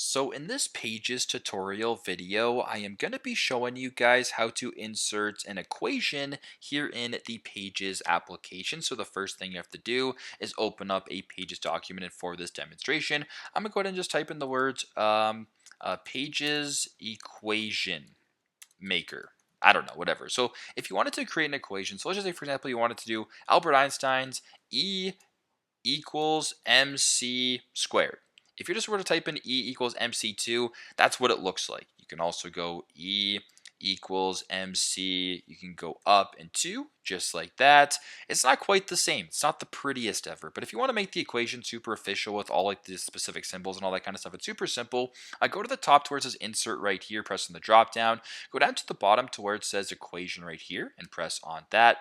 So in this Pages tutorial video, I am going to be showing you guys how to insert an equation here in the Pages application. So the first thing you have to do is open up a Pages document, and for this demonstration, I'm going to go ahead and just type in the words Pages equation maker. I don't know, whatever. So if you wanted to create an equation, so let's just say, for example, you wanted to do Albert Einstein's E equals mc squared. If you just were to type in E equals mc2, that's what it looks like. You can also go E equals mc. You can go up and 2, just like that. It's not quite the same. It's not the prettiest ever. But if you want to make the equation super official with all like the specific symbols and all that kind of stuff, it's super simple. I go to the top to where it says insert right here, press on the drop down. Go down to the bottom to where it says equation right here and press on that.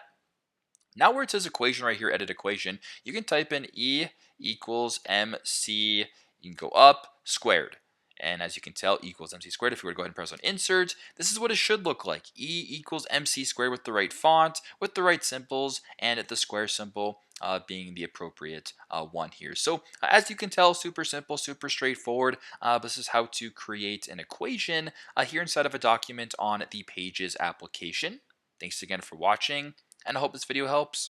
Now where it says equation right here, edit equation, you can type in E equals MC, you can go up, squared. And as you can tell, E equals MC squared. If you were to go ahead and press on insert, this is what it should look like. E equals MC squared with the right font, with the right symbols, and the square symbol being the appropriate one here. So as you can tell, super simple, super straightforward. This is how to create an equation here inside of a document on the Pages application. Thanks again for watching, and I hope this video helps.